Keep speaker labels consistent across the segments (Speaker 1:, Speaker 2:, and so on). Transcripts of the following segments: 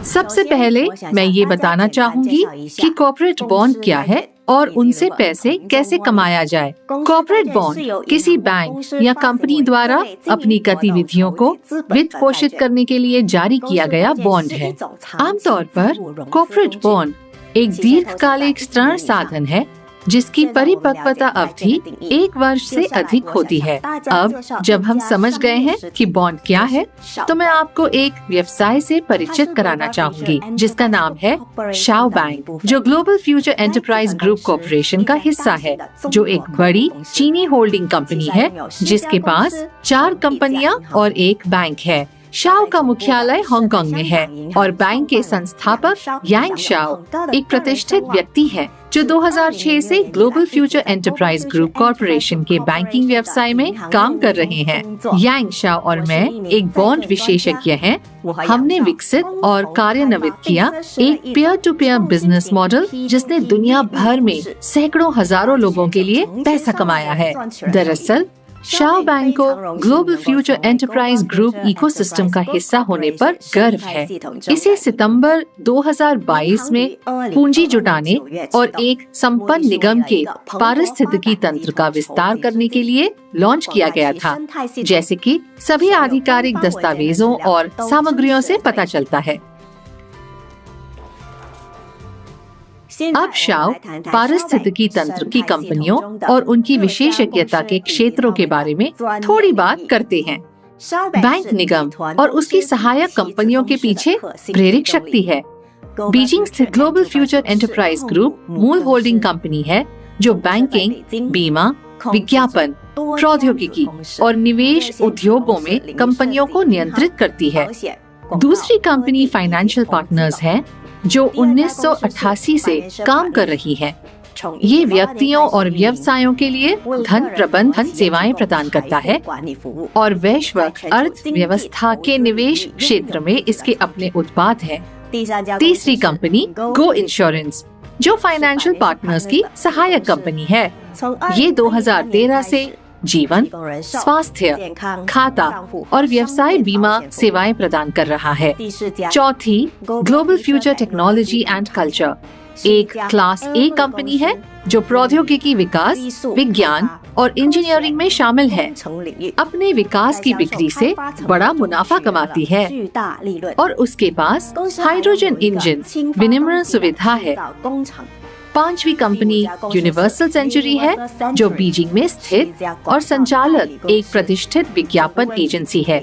Speaker 1: सबसे पहले मैं ये बताना चाहूंगी कि कॉर्पोरेट बॉन्ड क्या है और उनसे पैसे कैसे कमाया जाए। कॉर्पोरेट बॉन्ड किसी बैंक या कंपनी द्वारा अपनी गतिविधियों को वित्त पोषित करने के लिए जारी किया गया बॉन्ड है। आमतौर पर कॉर्पोरेट बॉन्ड एक दीर्घकालिक ऋण साधन है जिसकी परिपक्वता अवधि 1 वर्ष से अधिक होती है। अब जब हम समझ गए हैं कि बॉन्ड क्या है, तो मैं आपको एक व्यवसाय से परिचित कराना चाहूंगी जिसका नाम है शाओ बैंक, जो global future enterprise group corporation का हिस्सा है, जो एक बड़ी चीनी होल्डिंग कंपनी है जिसके पास 4 कंपनियां और 1 बैंक है। शाओ का मुख्यालय हांगकांग में है और बैंक के संस्थापक यांग शाओ एक प्रतिष्ठित व्यक्ति है जो 2006 से global future enterprise group corporation के बैंकिंग व्यवसाय में काम कर रहे हैं। यांग शाओ और मैं एक बॉन्ड विशेषज्ञ हैं। हमने विकसित और कार्यान्वित किया एक peer to peer business model जिसने दुनिया भर में सैकड़ों हजारों लोगों के लिए पैसा कमाया है। दरअसल शाओ बैंक को global future enterprise group ecosystem का हिस्सा होने पर गर्व है। इसे सितंबर 2022 में पूंजी जुटाने और एक संपन्न निगम के पारिस्थितिकी तंत्र का विस्तार करने के लिए लॉन्च किया गया था, जैसे कि सभी आधिकारिक दस्तावेजों और सामग्रियों से पता चलता है। अब शाओ पारिस्थितिकी तंत्र की कंपनियों और उनकी विशेषज्ञता के क्षेत्रों के बारे में थोड़ी बात करते हैं। बैंक निगम और उसकी सहायक कंपनियों के पीछे प्रेरक शक्ति है। बीजिंग स्थित ग्लोबल फ्यूचर एंटरप्राइज ग्रुप मूल होल्डिंग कंपनी है जो बैंकिंग, बीमा, विज्ञापन, प्रौद्योगिकी और निवेश उद्योगों में कंपनियों को नियंत्रित करती है। दूसरी कंपनी फाइनेंशियल पार्टनर्स है जो 1988 से काम कर रही है। ये व्यक्तियों और व्यवसायों के लिए धन प्रबंधन सेवाएं प्रदान करता है और वैश्विक अर्थव्यवस्था के निवेश क्षेत्र में इसके अपने उत्पाद हैं। तीसरी कंपनी गो इंश्योरेंस जो फाइनेंशियल पार्टनर्स की सहायक कंपनी है। ये 2013 से जीवन, स्वास्थ्य, खाता और व्यवसाय बीमा सेवाएं प्रदान कर रहा है। चौथी global future technology and culture एक क्लास ए कंपनी है जो प्रौद्योगिकी विकास, विज्ञान और इंजीनियरिंग में शामिल है। अपने विकास की बिक्री से बड़ा मुनाफा कमाती है और उसके पास हाइड्रोजन इंजन विनिर्माण सुविधा है। पांचवी कंपनी यूनिवर्सल सेंचुरी है जो बीजिंग में स्थित और संचालक एक प्रतिष्ठित विज्ञापन एजेंसी है।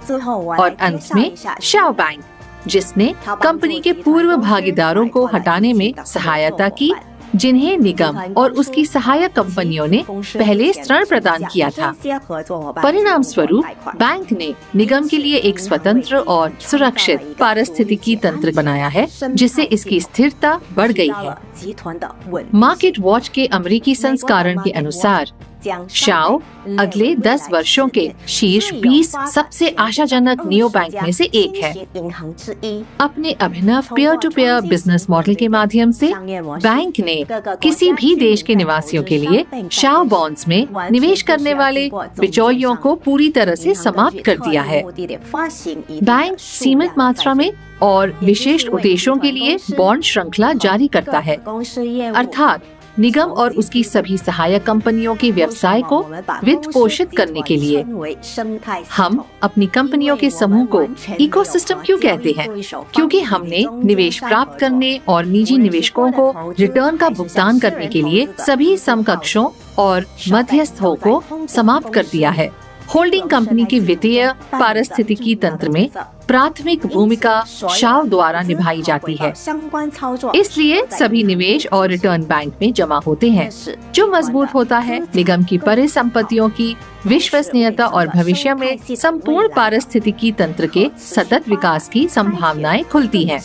Speaker 1: और अंत में शाओ बैंक जिसने कंपनी के पूर्व भागीदारों को हटाने में सहायता की जिन्हें निगम और उसकी सहायक कंपनियों ने पहले ऋण प्रदान किया था। परिणाम स्वरूप बैंक ने निगम के लिए एक स्वतंत्र और सुरक्षित पारिस्थितिकी तंत्र बनाया है जिससे इसकी स्थिरता बढ़ गई है। मार्केट वॉच के अमेरिकी संस्करण के अनुसार शाओ अगले 10 वर्षों के शीर्ष 20 सबसे आशाजनक नियो बैंक में से एक है। अपने अभिनव peer to peer business model के माध्यम से बैंक ने किसी भी देश के निवासियों के लिए शाओ बॉन्ड्स में निवेश करने वाले बिचौलियों को पूरी तरह से समाप्त कर दिया है। बैंक सीमित मात्रा में और विशेष उद्देश्यों के लिए बॉन्ड श्रृंखला जारी करता है, अर्थात निगम और उसकी सभी सहायक कंपनियों के व्यवसाय को वित्त पोषित करने के लिए। हम अपनी कंपनियों के समूह को इकोसिस्टम क्यों कहते हैं? क्योंकि हमने निवेश प्राप्त करने और निजी निवेशकों को रिटर्न का भुगतान करने के लिए सभी समकक्षों और मध्यस्थों को समाप्त कर दिया है। होल्डिंग कंपनी की वित्तीय पारिस्थितिकी तंत्र में प्राथमिक भूमिका शाओ द्वारा निभाई जाती है। इसलिए सभी निवेश और रिटर्न बैंक में जमा होते हैं, जो मजबूत होता है निगम की परिसंपत्तियों की विश्वसनीयता और भविष्य में संपूर्ण पारिस्थितिकी तंत्र के सतत विकास की संभावनाएं खुलती हैं।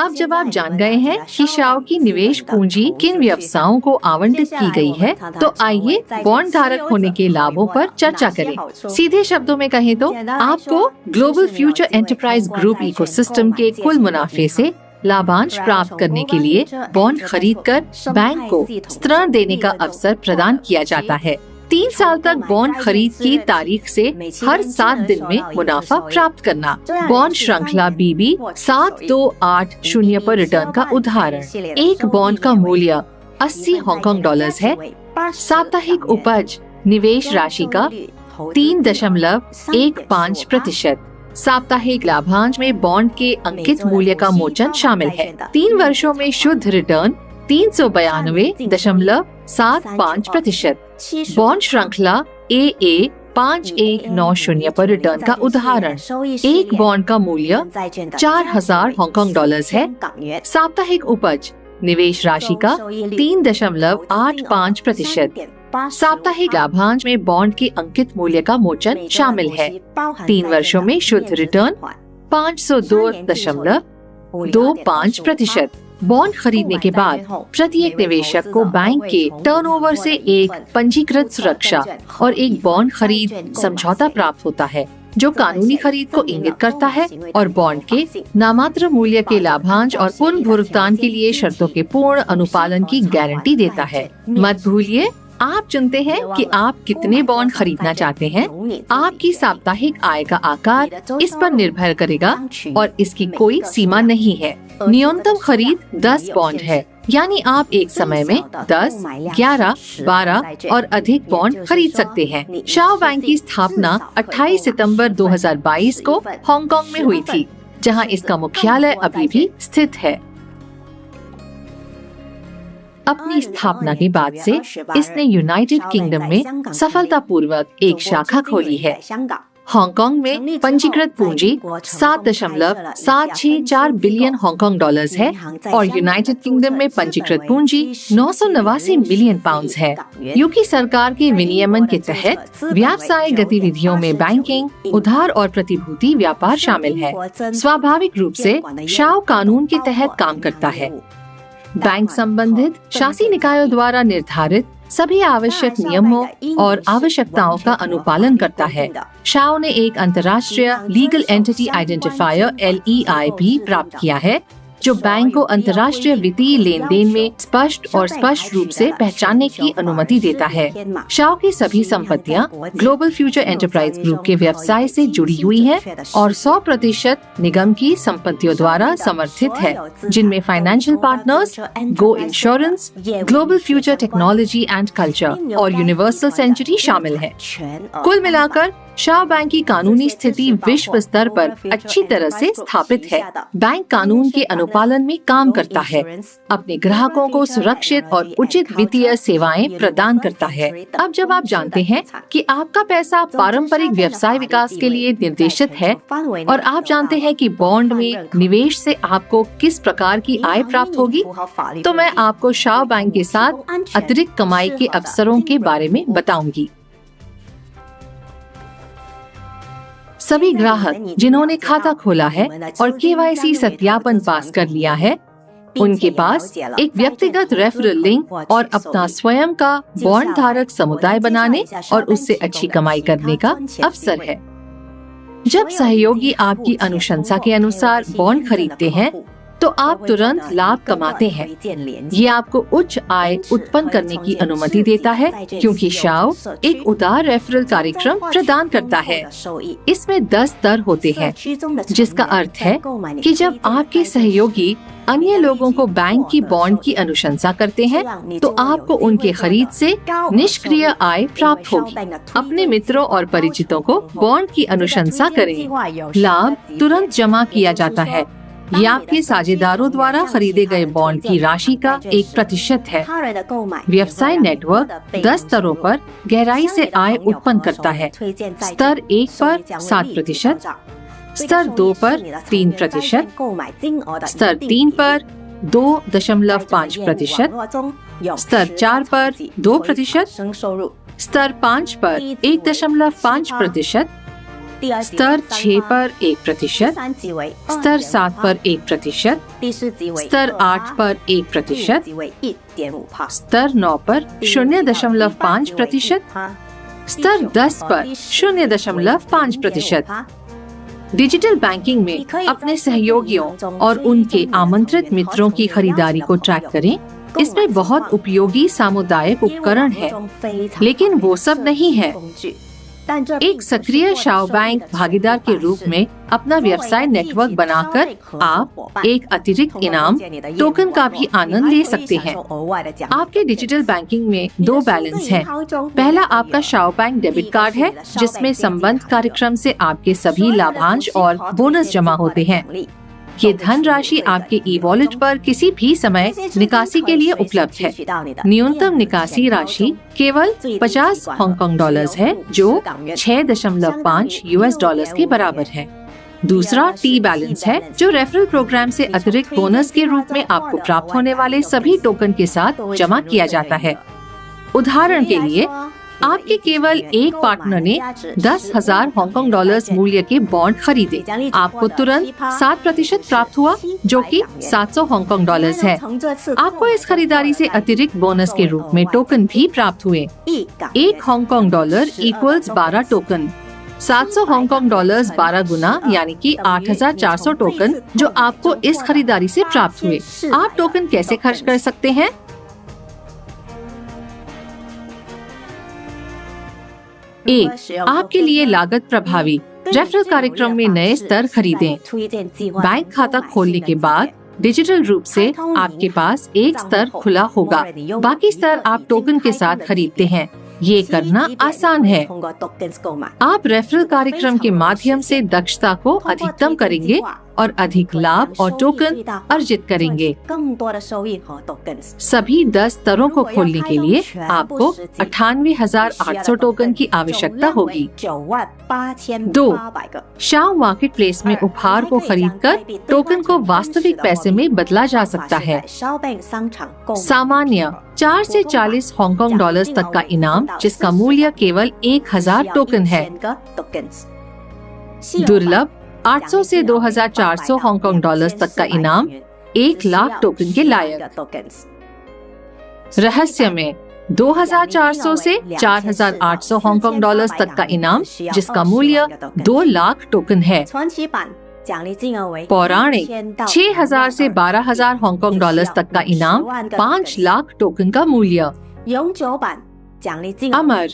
Speaker 1: अब जब आप जान गए हैं कि शाओ की निवेश पूंजी किन व्यवसायों को आवंटित की गई है, तो आइए बॉन्ड धारक होने के लाभों पर चर्चा करें। सीधे शब्दों में कहें तो आपको global future enterprise group ecosystem के कुल मुनाफे से लाभांश प्राप्त करने के लिए बॉन्ड खरीदकर बैंक को ऋण देने का अवसर प्रदान किया जाता है। 3 साल तक बॉन्ड खरीद की तारीख से हर 7 दिन में मुनाफा प्राप्त करना। बॉन्ड श्रृंखला BB 7280 पर रिटर्न का उदाहरण। एक बॉन्ड का मूल्य 80 हांगकांग डॉलर्स है। साप्ताहिक उपज निवेश राशि का 3.15%। साप्ताहिक लाभांश में बॉन्ड के अंकित मूल्य का मोचन शामिल है। 3 वर्षों में शुद्ध रिटर्न 392.75%। बॉन्ड श्रृंखला AA 5190 पर रिटर्न का उदाहरण। एक बॉन्ड का मूल्य 4000 हांगकांग डॉलर्स है। साप्ताहिक उपज निवेश राशि का 3.85%। साप्ताहिक लाभांश में बॉन्ड के अंकित मूल्य का मोचन शामिल है। 3 वर्षों में शुद्ध रिटर्न 502.25%। बॉन्ड खरीदने के बाद प्रत्येक निवेशक को बैंक के टर्नओवर से एक पंजीकृत सुरक्षा और एक बॉन्ड खरीद समझौता प्राप्त होता है, जो कानूनी खरीद को इंगित करता है और बॉन्ड के नामात्र मूल्य के लाभांश और पुनर्भुगतान के लिए शर्तों के पूर्ण अनुपालन की गारंटी देता है। मत भूलिए, आप चुनते हैं कि आप कितने बॉन्ड खरीदना चाहते हैं। आपकी साप्ताहिक आय का आकार इस पर निर्भर करेगा और इसकी कोई सीमा नहीं है। न्यूनतम खरीद 10 बॉन्ड है, यानी आप एक समय में 10, 11, 12 और अधिक बॉन्ड खरीद सकते हैं। शाओ बैंक की स्थापना 28 सितंबर 2022 को हांगकांग में हुई थी, जहां इसका मुख्यालय अभी भी स्थित है। अपनी स्थापना के बाद से इसने यूनाइटेड किंगडम में सफलतापूर्वक एक शाखा खोली है। हांगकांग में पंजीकृत पूंजी 7.764 बिलियन हांगकांग डॉलर्स है और यूनाइटेड किंगडम में पंजीकृत पूंजी 989 मिलियन पाउंड्स है। यूके सरकार के विनियमन के तहत व्यावसायिक गतिविधियों में बैंकिंग, उधार और प्रतिभूति व्यापार शामिल है। स्वाभाविक रूप से शाओ कानून के तहत काम करता है। बैंक संबंधित शासी निकायों द्वारा निर्धारित सभी आवश्यक नियमों और आवश्यकताओं का अनुपालन करता है। शाओ ने एक अंतर्राष्ट्रीय लीगल एंटिटी आइडेंटिफायर LEI भी प्राप्त किया है, जो बैंक को अंतर्राष्ट्रीय वित्तीय लेन देन में स्पष्ट रूप से पहचानने की अनुमति देता है। शाओ की सभी संपत्तियां ग्लोबल फ्यूचर एंटरप्राइज ग्रुप के व्यवसाय से जुड़ी हुई हैं और 100% निगम की संपत्तियों द्वारा समर्थित है, जिनमें financial partners, go insurance, global future technology and culture और यूनिवर्सल सेंचुरी शामिल है। कुल मिलाकर शाओ बैंक की कानूनी स्थिति विश्व स्तर पर अच्छी तरह से स्थापित है। बैंक कानून के अनुपालन में काम करता है, अपने ग्राहकों को सुरक्षित और उचित वित्तीय सेवाएं प्रदान करता है। अब जब आप जानते हैं कि आपका पैसा पारंपरिक व्यवसाय विकास के लिए निर्देशित है और आप जानते हैं कि बॉन्ड में निवेश से आपको किस प्रकार की आय प्राप्त होगी, तो मैं आपको शाओ बैंक के साथ अतिरिक्त कमाई के अवसरों के बारे में बताऊंगी। सभी ग्राहक जिन्होंने खाता खोला है और KYC सत्यापन पास कर लिया है, उनके पास एक व्यक्तिगत रेफरल लिंक और अपना स्वयं का बॉन्ड धारक समुदाय बनाने और उससे अच्छी कमाई करने का अवसर है। जब सहयोगी आपकी अनुशंसा के अनुसार बॉन्ड खरीदते हैं, तो आप तुरंत लाभ कमाते हैं। ये आपको उच्च आय उत्पन्न करने की अनुमति देता है, क्योंकि शाओ एक उदार रेफरल कार्यक्रम प्रदान करता है। इसमें 10 दर होते हैं, जिसका अर्थ है कि जब आपके सहयोगी अन्य लोगों को बैंक की बॉन्ड की अनुशंसा करते हैं, तो आपको उनके खरीद से निष्क्रिय आय प्राप्त होगी। अपने मित्रों और परिचितों को बॉन्ड की अनुशंसा करें। लाभ तुरंत जमा किया जाता है। ये आपके साझेदारों द्वारा खरीदे गए बॉन्ड की राशि का 1% है। व्यवसाय नेटवर्क 10 स्तरों पर गहराई से आय उत्पन्न करता है। स्तर 1 पर 7%, स्तर 2 पर 3%, स्तर 3 पर 2.5%, स्तर 4 पर 2%, स्तर 5 पर 1.5%, स्तर 6 पर 1%, स्तर 7 पर 1%, स्तर 8 पर 1%, स्तर 9 पर 0.5%, स्तर 10 पर 0.5%। डिजिटल बैंकिंग में अपने सहयोगियों और उनके आमंत्रित मित्रों की खरीदारी को ट्रैक करें इसमें बहुत उपयोगी सामुदायिक उपकरण है, लेकिन वो सब नहीं है। एक सक्रिय शाओ बैंक भागीदार के रूप में अपना व्यवसाय नेटवर्क बनाकर आप एक अतिरिक्त इनाम टोकन का भी आनंद ले सकते हैं। आपके डिजिटल बैंकिंग में 2 बैलेंस हैं। पहला आपका शाओ बैंक डेबिट कार्ड है, जिसमें संबंध कार्यक्रम से आपके सभी लाभांश और बोनस जमा होते हैं। ये धनराशि आपके ई-वॉलेट पर किसी भी समय निकासी के लिए उपलब्ध है। न्यूनतम निकासी राशि केवल 50 हांगकांग डॉलर्स है, जो 6.5 US डॉलर्स के बराबर है। दूसरा टी बैलेंस है, जो रेफरल प्रोग्राम से अतिरिक्त बोनस के रूप में आपको प्राप्त होने वाले सभी टोकन के साथ जमा किया जाता है। उदाहरण के लिए, आपके केवल एक पार्टनर ने 10,000 हांगकांग डॉलर्स मूल्य के बॉन्ड खरीदे। आपको तुरंत 7% प्राप्त हुआ, जो कि 700 हांगकांग डॉलर्स है। आपको इस खरीदारी से अतिरिक्त बोनस के रूप में टोकन भी प्राप्त हुए। 1 Hong Kong dollar equals 12 token. 700 Hong Kong dollars 12 गुना यानी कि 8,400 टोकन जो आपको इस खरीदारी से प्राप्त हुए। आप टोकन कैसे खर्च कर सकते हैं? 1. आपके लिए लागत प्रभावी रेफरल कार्यक्रम में नए स्तर खरीदें। बैंक खाता खोलने के बाद डिजिटल रूप से आपके पास एक स्तर खुला होगा। बाकी स्तर आप टोकन के साथ खरीदते हैं। ये करना आसान है। आप रेफरल कार्यक्रम के माध्यम से दक्षता को अधिकतम करेंगे और अधिक लाभ और टोकन अर्जित करेंगे। सभी 10 स्तरों को खोलने के लिए आपको 98,800 टोकन की आवश्यकता होगी। 2. शाओ मार्केट प्लेस में उपहार को खरीदकर टोकन को वास्तविक पैसे में बदला जा सकता है। सामान्य 4 से 40 हांगकांग डॉलर्स तक का इनाम, जिसका मूल्य केवल 1,000 टोकन है। दुर्लभ 800 से 2,400 हांगकांग डॉलर्स तक का इनाम, 1 लाख टोकन के लायक। रहस्य में 2,400 से 4,800 हांगकांग डॉलर्स तक का इनाम, जिसका मूल्य 2 लाख टोकन है। पौराणिक 6,000 से 12,000 हांगकांग डॉलर्स तक का इनाम, 5 लाख टोकन का मूल्य। अमर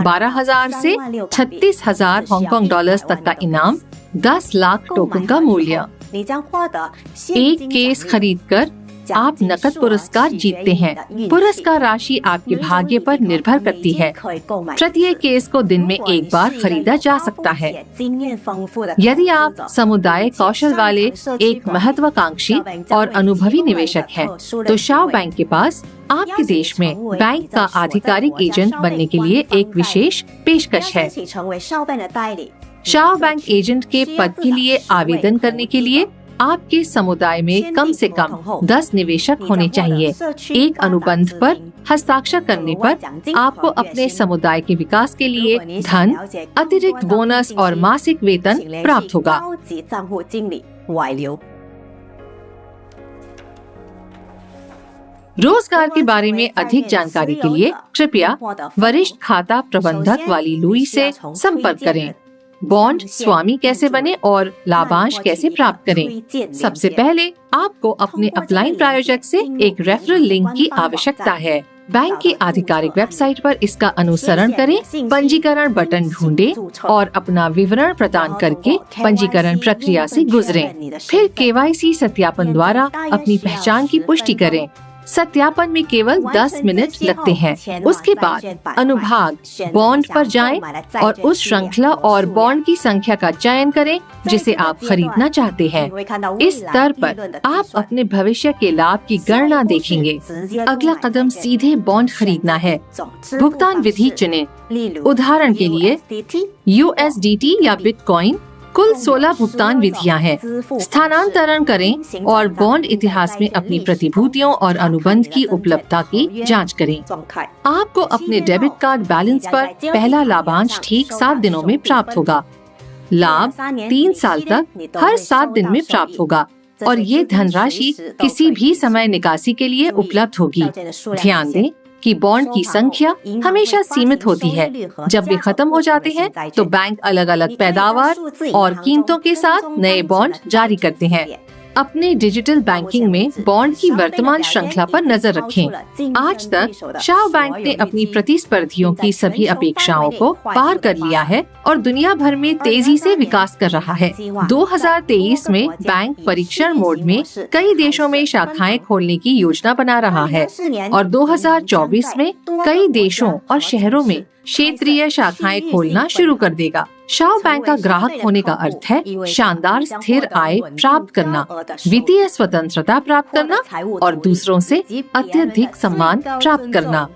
Speaker 1: 12,000 से 36,000 हांगकांग डॉलर्स तक का इनाम, 10 लाख टोकन का मूल्य। एक केस खरीदकर आप नकद पुरस्कार जीतते हैं। पुरस्कार राशि आपके भाग्य पर निर्भर करती है। प्रत्येक केस को दिन में एक बार खरीदा जा सकता है। यदि आप समुदाय कौशल वाले एक महत्वाकांक्षी और अनुभवी निवेशक हैं, तो शाओ बैंक के पास आपके देश में बैंक का आधिकारिक एजेंट बनने के लिए एक विशेष पेशकश है। शाओ बैंक एजेंट के पद के लिए आवेदन करने के लिए आपके समुदाय में कम से कम 10 निवेशक होने चाहिए। एक अनुबंध पर हस्ताक्षर करने पर आपको अपने समुदाय के विकास के लिए धन, अतिरिक्त बोनस और मासिक वेतन प्राप्त होगा। रोजगार के बारे में अधिक जानकारी के लिए कृपया वरिष्ठ खाता प्रबंधक वाली लुई से संपर्क करें। बॉन्ड स्वामी कैसे बने और लाभांश कैसे प्राप्त करें? सबसे पहले आपको अपने अपलाइन प्रायोजक से एक रेफरल लिंक की आवश्यकता है। बैंक की आधिकारिक वेबसाइट पर इसका अनुसरण करें, पंजीकरण बटन ढूंढें और अपना विवरण प्रदान करके पंजीकरण प्रक्रिया से गुजरें। फिर KYC सत्यापन द्वारा अपनी पहचान की पुष्टि करें। सत्यापन में केवल 10 मिनट लगते हैं। उसके बाद अनुभाग बॉन्ड पर जाएं और उस श्रृंखला और बॉन्ड की संख्या का चयन करें जिसे आप खरीदना चाहते हैं। इस स्तर पर आप अपने भविष्य के लाभ की गणना देखेंगे। अगला कदम सीधे बॉन्ड खरीदना है। भुगतान विधि चुनें। उदाहरण के लिए USDT या बिटकॉइन। कुल 16 भुगतान विधियां हैं। स्थानांतरण करें और बॉन्ड इतिहास में अपनी प्रतिभूतियों और अनुबंध की उपलब्धता की जांच करें। आपको अपने डेबिट कार्ड बैलेंस पर पहला लाभांश ठीक 7 दिनों में प्राप्त होगा। लाभ 3 साल तक हर 7 दिन में प्राप्त होगा और ये धनराशि किसी भी समय निकासी के लिए उपलब्ध होगी। ध्यान दें कि बॉन्ड की संख्या हमेशा सीमित होती है। जब वे खत्म हो जाते हैं तो बैंक अलग अलग पैदावार और कीमतों के साथ नए बॉन्ड जारी करते हैं। अपने डिजिटल बैंकिंग में बॉन्ड की वर्तमान श्रृंखला पर नजर रखें। आज तक शाओ बैंक ने अपनी प्रतिस्पर्धियों की सभी अपेक्षाओं को पार कर लिया है और दुनिया भर में तेजी से विकास कर रहा है। 2023 में बैंक परीक्षण मोड में कई देशों में शाखाएं खोलने की योजना बना रहा है और 2024 में कई देशों और शहरों में क्षेत्रीय शाखाएं खोलना शुरू कर देगा। शाओ बैंक का ग्राहक होने का अर्थ है शानदार स्थिर आय प्राप्त करना, वित्तीय स्वतंत्रता प्राप्त करना और दूसरों से अत्यधिक सम्मान प्राप्त करना।